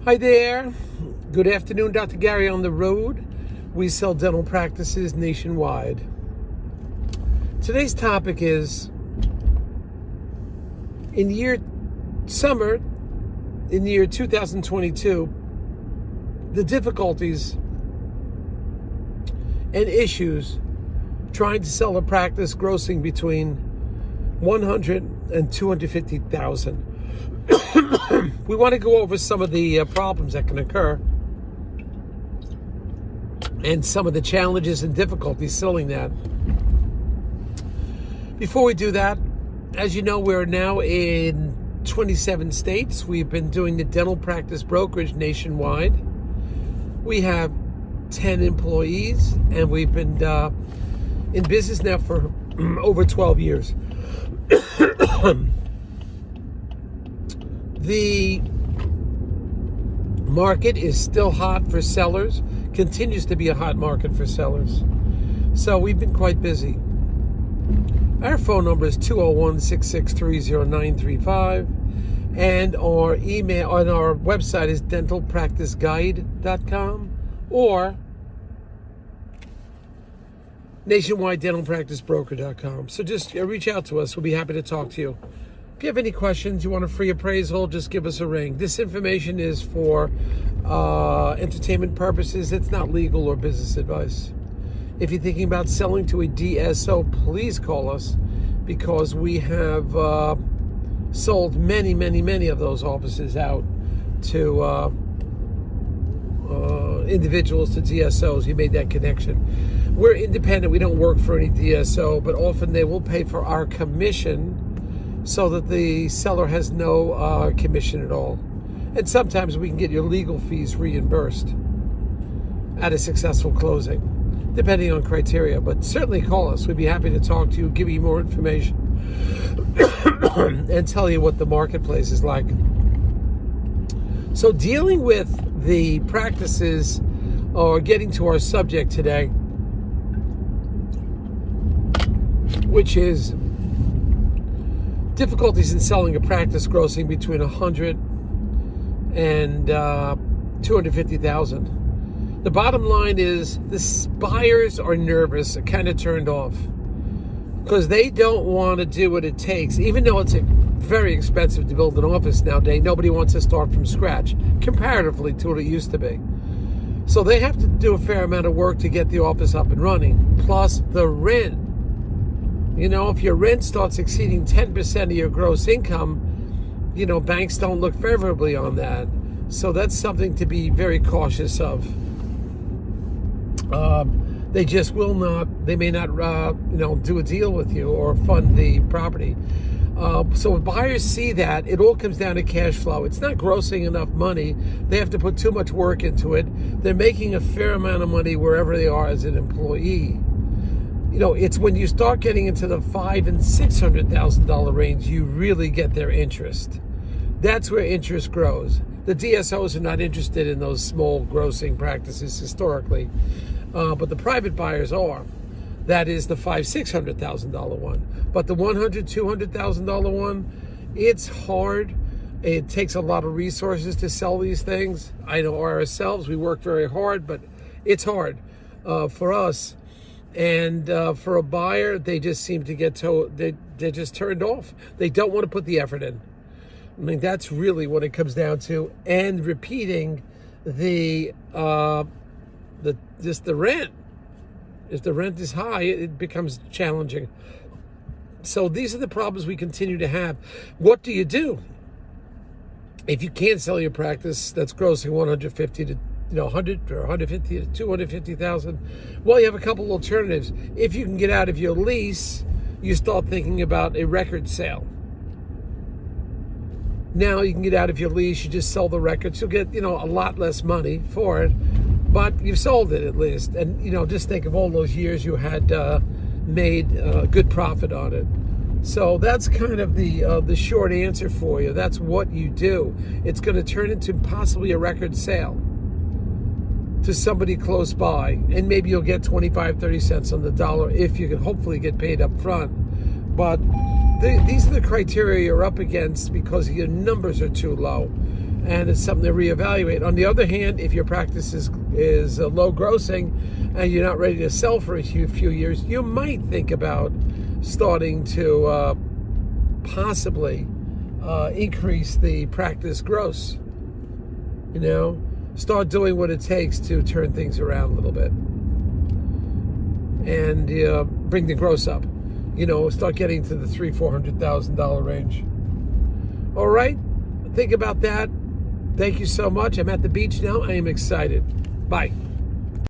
Hi there. Good afternoon, Dr. Gary on the road. We sell dental practices nationwide. Today's topic is in the year 2022, the difficulties and issues trying to sell a practice grossing between 100 and 250,000. We want to go over some of the problems that can occur and some of the challenges and difficulties selling that. Before we do that, as you know, we're now in 27 states. We've been doing the dental practice brokerage nationwide. We have 10 employees, and we've been in business now for over 12 years. The market is still hot for sellers, continues to be a hot market for sellers. So we've been quite busy. Our phone number is 201-663-0935, and our email on our website is dentalpracticeguide.com or nationwidedentalpracticebroker.com. So just reach out to us. We'll be happy to talk to you. If you have any questions, you want a free appraisal, just give us a ring. This information is for entertainment purposes. It's not legal or business advice. If you're thinking about selling to a DSO, please call us, because we have sold many of those offices out to individuals, to DSOs. You made that connection. We're independent. We don't work for any DSO, but often they will pay for our commission so that the seller has no commission at all. And sometimes we can get your legal fees reimbursed at a successful closing, depending on criteria. But certainly call us. We'd be happy to talk to you, give you more information, and tell you what the marketplace is like. So dealing with the practices, or getting to our subject today, which is difficulties in selling a practice grossing between 100 and 250,000. The bottom line is the buyers are nervous, kind of turned off, because they don't want to do what it takes. Even though it's very expensive to build an office nowadays, nobody wants to start from scratch comparatively to what it used to be. So they have to do a fair amount of work to get the office up and running, plus the rent. You know, if your rent starts exceeding 10% of your gross income, you know, banks don't look favorably on that. So that's something to be very cautious of. They just will not, they may not, do a deal with you or fund the property. So when buyers see that, it all comes down to cash flow. It's not grossing enough money. They have to put too much work into it. They're making a fair amount of money wherever they are as an employee. You know, it's when you start getting into the $500,000 and $600,000 range, you really get their interest. That's where interest grows. The DSOs are not interested in those small grossing practices historically, but the private buyers are. That is the $500,000, $600,000 one. But the $100,000, $200,000 one, it's hard. It takes a lot of resources to sell these things. I know ourselves, we work very hard, but it's hard for us. And for a buyer, they just seem to get they're just turned off. They don't want to put the effort in. I mean, that's really what it comes down to. And repeating the rent. If the rent is high, it becomes challenging. So these are the problems we continue to have. What do you do if you can't sell your practice that's grossing 150 to 100 or 150 to 250,000? Well, you have a couple alternatives. If you can get out of your lease, you start thinking about a record sale. Now you can get out of your lease, you just sell the records. You'll get, a lot less money for it, but you've sold it at least. And, just think of all those years you had made good profit on it. So that's kind of the short answer for you. That's what you do. It's going to turn into possibly a record sale to somebody close by, and maybe you'll get 25, 30 cents on the dollar if you can hopefully get paid up front. But these are the criteria you're up against because your numbers are too low. and it's something to reevaluate. On the other hand, if your practice is low grossing and you're not ready to sell for a few years, you might think about starting to possibly increase the practice gross. You know, start doing what it takes to turn things around a little bit and bring the gross up. You know, start getting to the $300,000-$400,000 range. All right, think about that. Thank you so much. I'm at the beach now. I am excited. Bye.